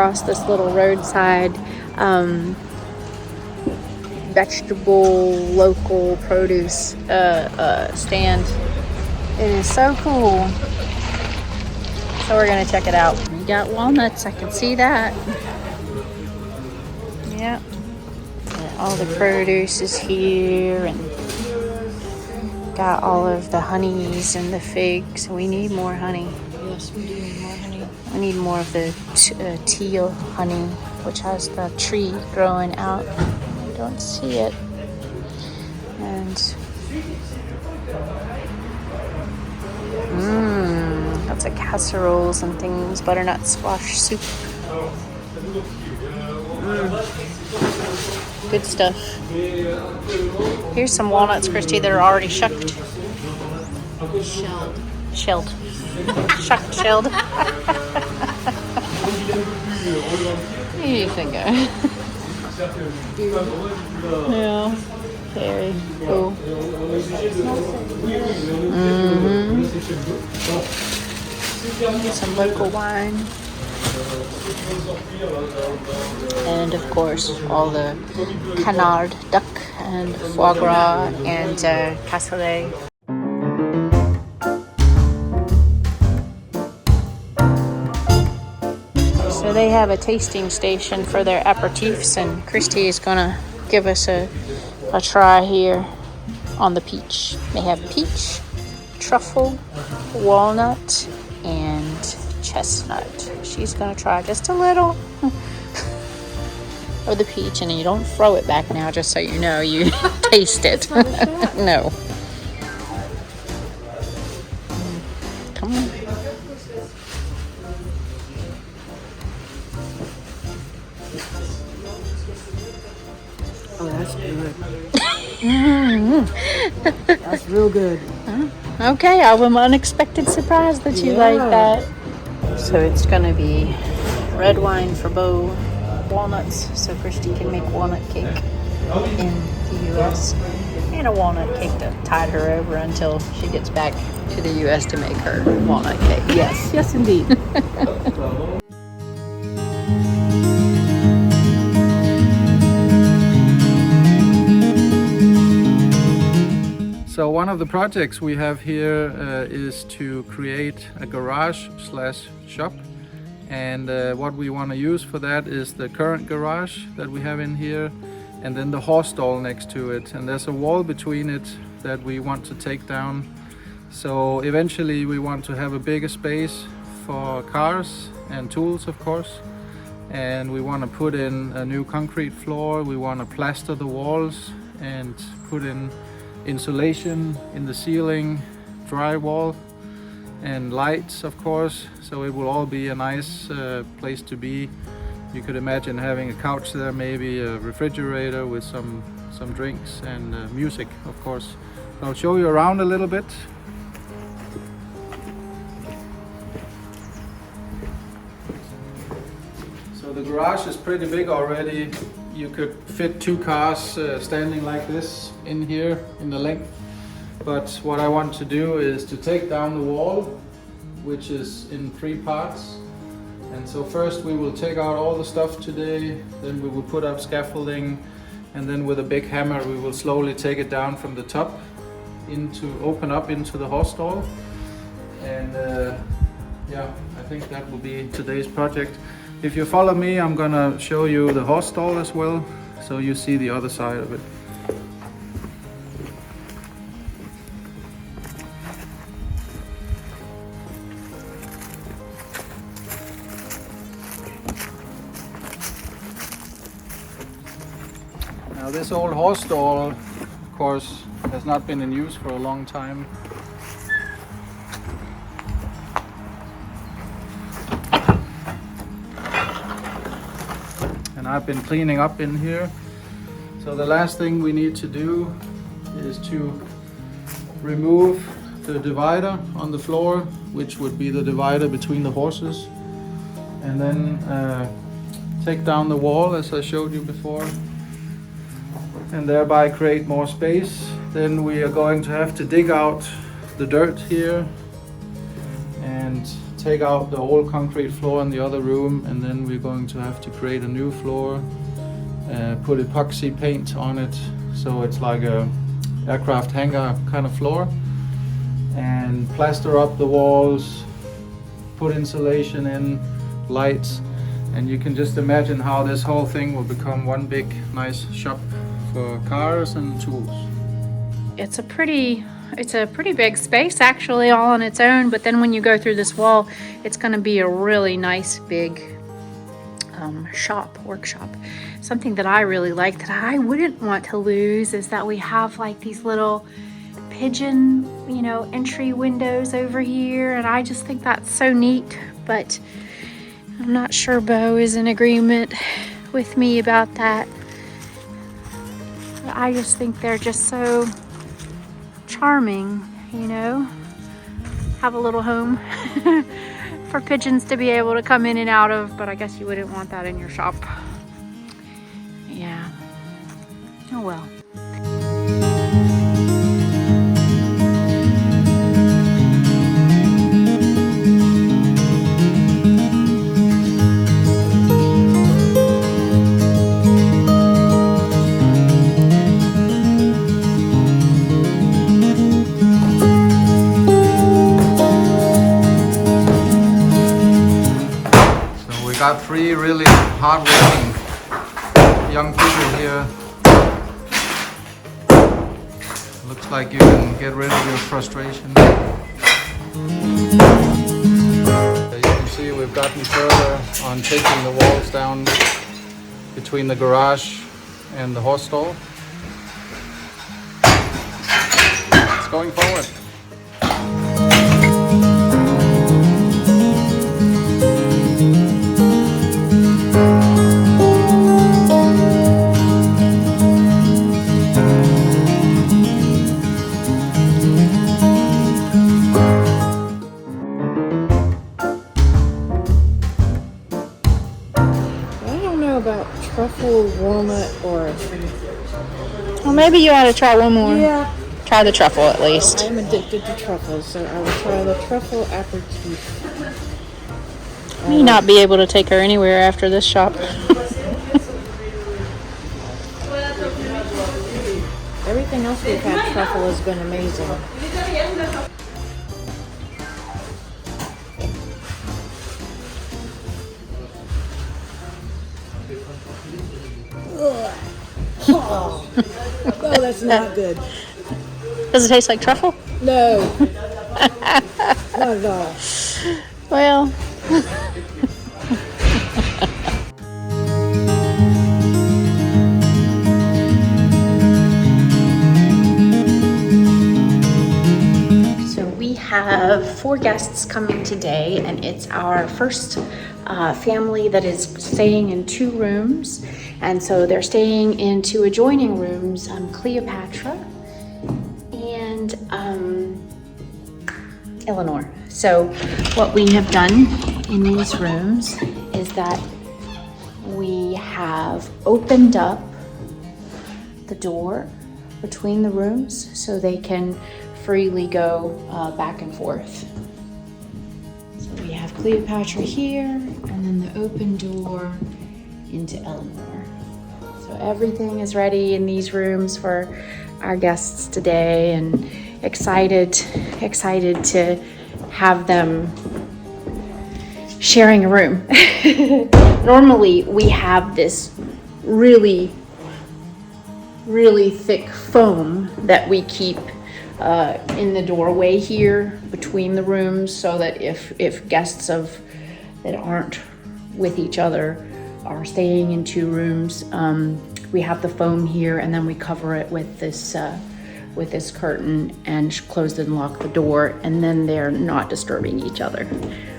across this little roadside vegetable local produce stand. It is so cool. So we're gonna check it out. We got walnuts, I can see that. Yeah. All the produce is here, and got all of the honeys and the figs. We need more honey. Yes, we do need more honey. We need more of the teal honey, which has the tree growing out. I don't see it. And lots of casseroles and things. Butternut squash soup. Good stuff. Here's some walnuts, Christy, that are already shucked. Shelled. Shucked, shelled. Here you can go. Yeah. Very cool. Some local wine. And of course, all the canard duck and foie gras and cassoulet. So they have a tasting station for their aperitifs, and Christy is gonna give us a try here on the peach. They have peach, truffle, walnut, and chestnut. She's gonna try just a little of the peach, and you don't throw it back now, just so you know, you taste it. No. Come on. Oh, that's good. That's real good. Okay, I'm unexpected surprise that you like that. So it's gonna be red wine for Bo, walnuts, so Christy can make walnut cake in the US, and a walnut cake to tide her over until she gets back to the US to make her walnut cake. Yes, yes indeed. So one of the projects we have here is to create a garage slash shop, and what we want to use for that is the current garage that we have in here, and then the horse stall next to it, and there's a wall between it that we want to take down. So eventually we want to have a bigger space for cars and tools, of course, and we want to put in a new concrete floor. We want to plaster the walls and put in insulation in the ceiling, drywall, and lights, of course, so it will all be a nice place to be. You could imagine having a couch there, maybe a refrigerator with some drinks and music, of course. I'll show you around a little bit. So the garage is pretty big already. You could fit 2 cars standing like this in here in the length. But what I want to do is to take down the wall, which is in 3 parts. And so first we will take out all the stuff today, then we will put up scaffolding, and then with a big hammer we will slowly take it down from the top open up into the horse stall. And yeah, I think that will be today's project. If you follow me, I'm gonna show you the horse stall as well, so you see the other side of it. Now this old horse stall, of course, has not been in use for a long time. I've been cleaning up in here. So the last thing we need to do is to remove the divider on the floor, which would be the divider between the horses, and then take down the wall as I showed you before, and thereby create more space. Then we are going to have to dig out the dirt here and take out the old concrete floor in the other room, and then we're going to have to create a new floor, put epoxy paint on it, so it's like a aircraft hangar kind of floor, and plaster up the walls, put insulation in, lights, and you can just imagine how this whole thing will become one big nice shop for cars and tools. It's a pretty big space actually, all on its own, but then when you go through this wall, it's going to be a really nice big workshop. Something that I really like that I wouldn't want to lose is that we have like these little pigeon, entry windows over here, and I just think that's so neat, but I'm not sure Bo is in agreement with me about that. I just think they're just so charming, have a little home for pigeons to be able to come in and out of, but I guess you wouldn't want that in your shop. Yeah. Oh well. Got 3 really hard-working young people here. Looks like you can get rid of your frustration. You can see we've gotten further on taking the walls down between the garage and the horse stall. It's going forward. Truffle, walnut, or... Well, maybe you ought to try one more. Yeah. Try the truffle at least. I'm addicted to truffles, so I will try the truffle aperitif. May not be able to take her anywhere after this shop. Everything else we've had truffle has been amazing. Oh, that's not good. Does it taste like truffle? No. Not at all. Well. So we have 4 guests coming today, and it's our first family that is staying in 2 rooms. And so they're staying in 2 adjoining rooms, Cleopatra and Eleanor. So what we have done in these rooms is that we have opened up the door between the rooms so they can freely go back and forth. So we have Cleopatra here, and then the open door into Eleanor. So everything is ready in these rooms for our guests today, and excited to have them sharing a room. Normally we have this really thick foam that we keep in the doorway here between the rooms, so that if guests that aren't with each other are staying in 2 rooms, we have the foam here, and then we cover it with this curtain and close and lock the door, and then they're not disturbing each other.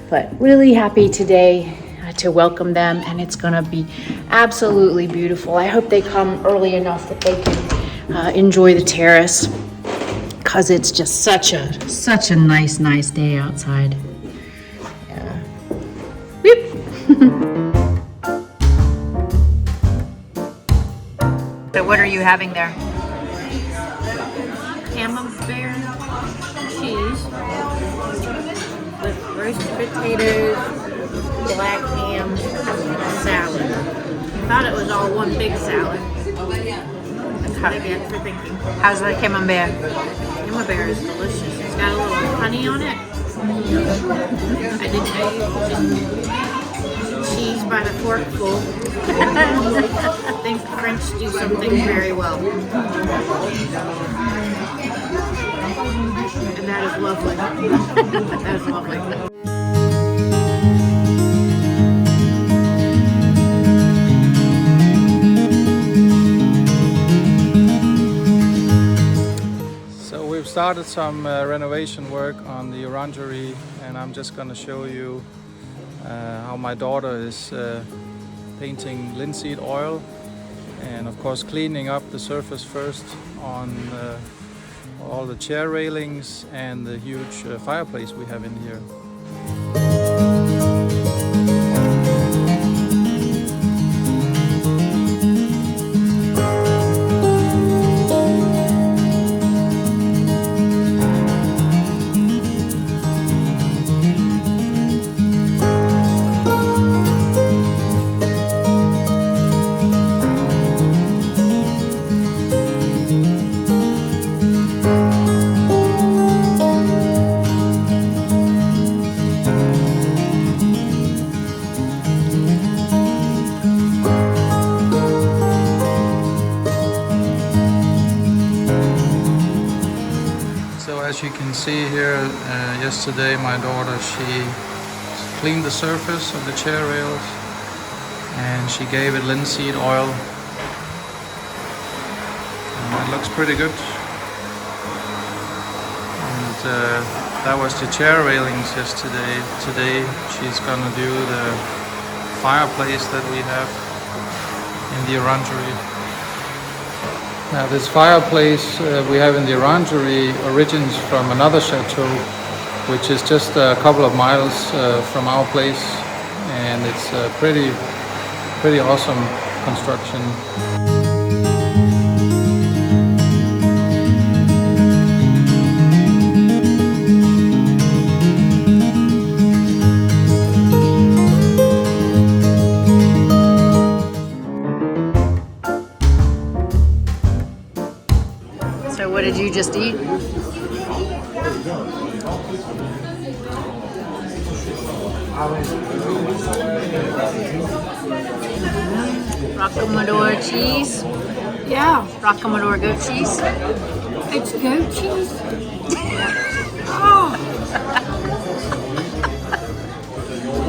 But really happy today to welcome them, and it's gonna be absolutely beautiful. I hope they come early enough that they can enjoy the terrace, because it's just such a nice day outside. Yeah. Whoop. So what are you having there? Camembert cheese. with roasted potatoes, black ham, and salad. I thought it was all one big salad. That's what I get for thinking. How's the camembert? Camembert is delicious. It's got a little honey on it. I didn't know you could cheese by the forkful. I think the French do something very well. And that is lovely. That is lovely. So we've started some renovation work on the Orangery, and I'm just going to show you how my daughter is painting linseed oil and of course cleaning up the surface first on all the chair railings and the huge fireplace we have in here. As you can see here, yesterday my daughter, she cleaned the surface of the chair rails and she gave it linseed oil, and it looks pretty good. And that was the chair railings yesterday. Today she's gonna do the fireplace that we have in the Orangery. Now this fireplace we have in the Orangery originates from another chateau, which is just a couple of miles from our place, and it's a pretty awesome construction. So what did you just eat? Rockamador cheese? Yeah, Rockamador goat cheese? it's goat cheese. Oh.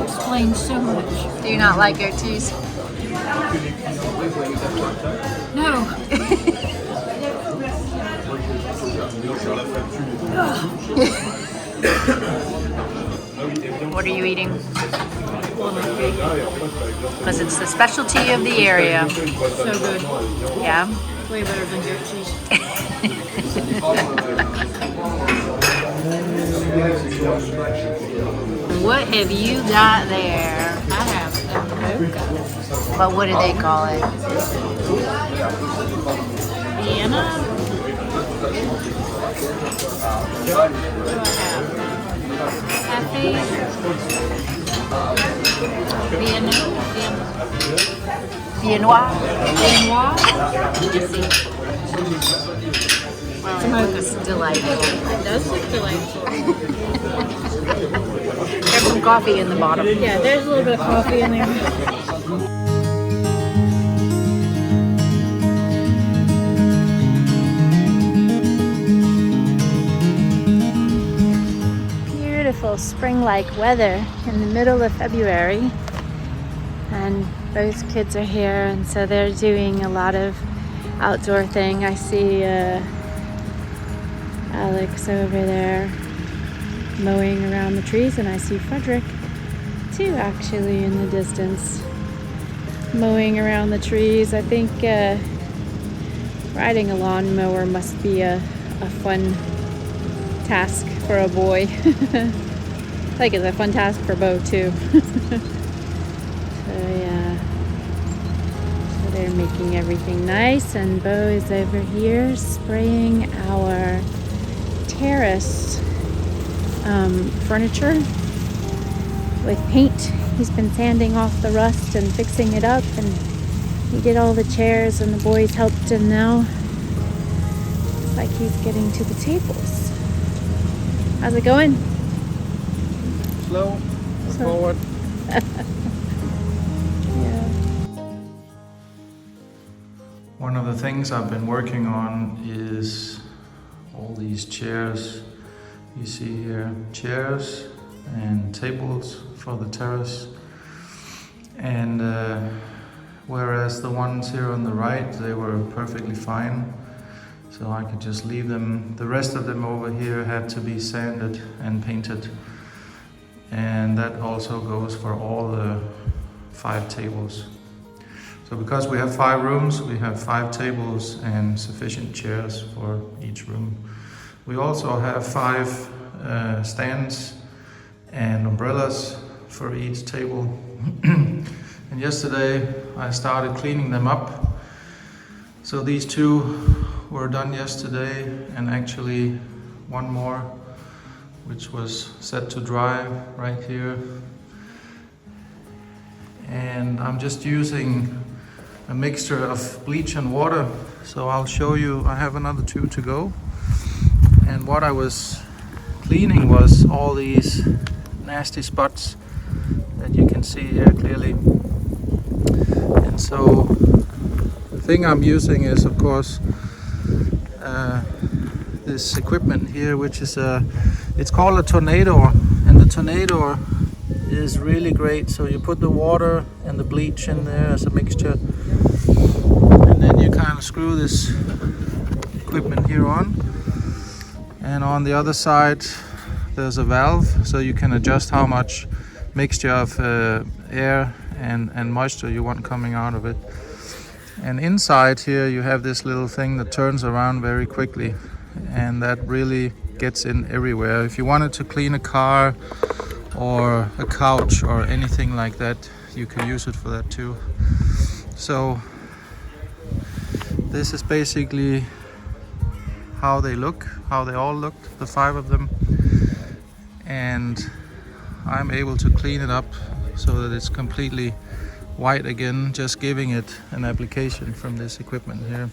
Explains so much. Do you not like goat cheese? No. What are you eating? Because it's the specialty of the area. So good. Yeah? Way better than goat cheese. What have you got there? I have some mocha. But what do they call it? Vienna. What do I have? Cafe. Viennois? Viennois. Let's see. Well, it looks delightful. It does look delightful. There's some coffee in the bottom. Yeah, there's a little bit of coffee in there. Beautiful spring-like weather in the middle of February, and both kids are here, and so they're doing a lot of outdoor thing. I see Alex over there mowing around the trees, and I see Frederick too, actually, in the distance mowing around the trees. I think riding a lawnmower must be a fun task for a boy. I think it's a fun task for Bo too. So yeah, so they're making everything nice, and Bo is over here spraying our terrace furniture with paint. He's been sanding off the rust and fixing it up, and he did all the chairs and the boys helped him now. It's like he's getting to the tables. How's it going? Slow, forward. Yeah. One of the things I've been working on is all these chairs. You see here, chairs and tables for the terrace. And whereas the ones here on the right, they were perfectly fine. So I could just leave them. The rest of them over here had to be sanded and painted. And that also goes for all the 5 tables. So because we have 5 rooms, we have 5 tables and sufficient chairs for each room. We also have 5 stands and umbrellas for each table. And yesterday I started cleaning them up. So these 2 were done yesterday, and actually one more which was set to dry right here. And I'm just using a mixture of bleach and water. So I'll show you, I have another 2 to go. And what I was cleaning was all these nasty spots that you can see here clearly. And so the thing I'm using is, of course, this equipment here, which is it's called a tornado, and the tornado is really great. So you put the water and the bleach in there as a mixture, and then you kind of screw this equipment here on, and on the other side there's a valve, so you can adjust how much mixture of air and moisture you want coming out of it. And inside here you have this little thing that turns around very quickly, and that really gets in everywhere. If you wanted to clean a car or a couch or anything like that, you can use it for that too. So this is basically how they look, how they all looked, the 5 of them. And I'm able to clean it up so that it's completely white again, just giving it an application from this equipment here.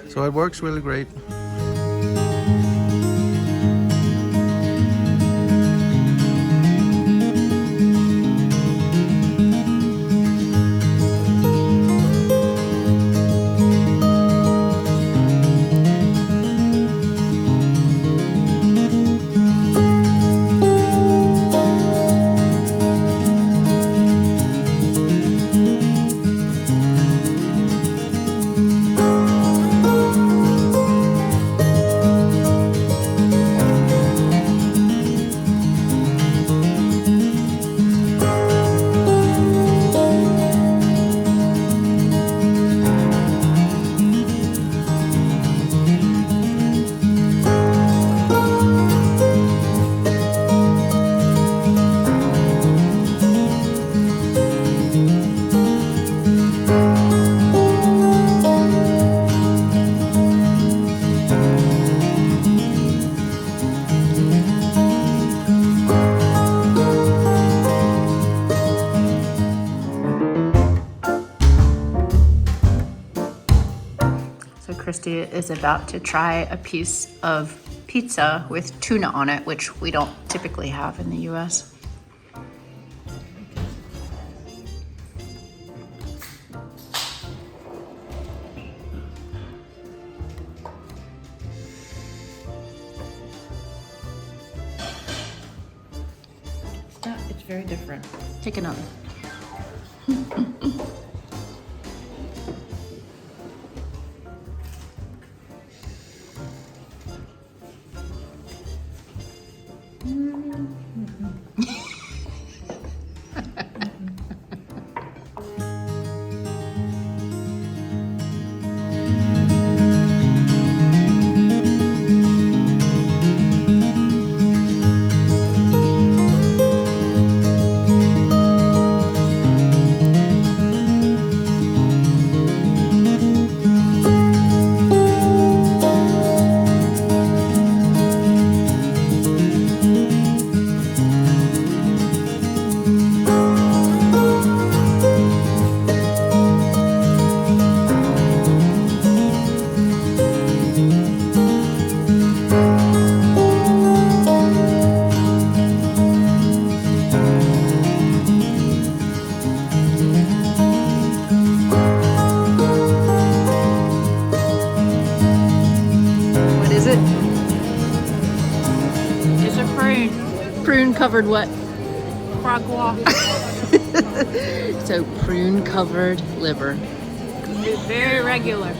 So it works really great. Christy is about to try a piece of pizza with tuna on it, which we don't typically have in the US. It's very different. Take another. Prune covered what? Fragua. So prune covered liver. Very regular.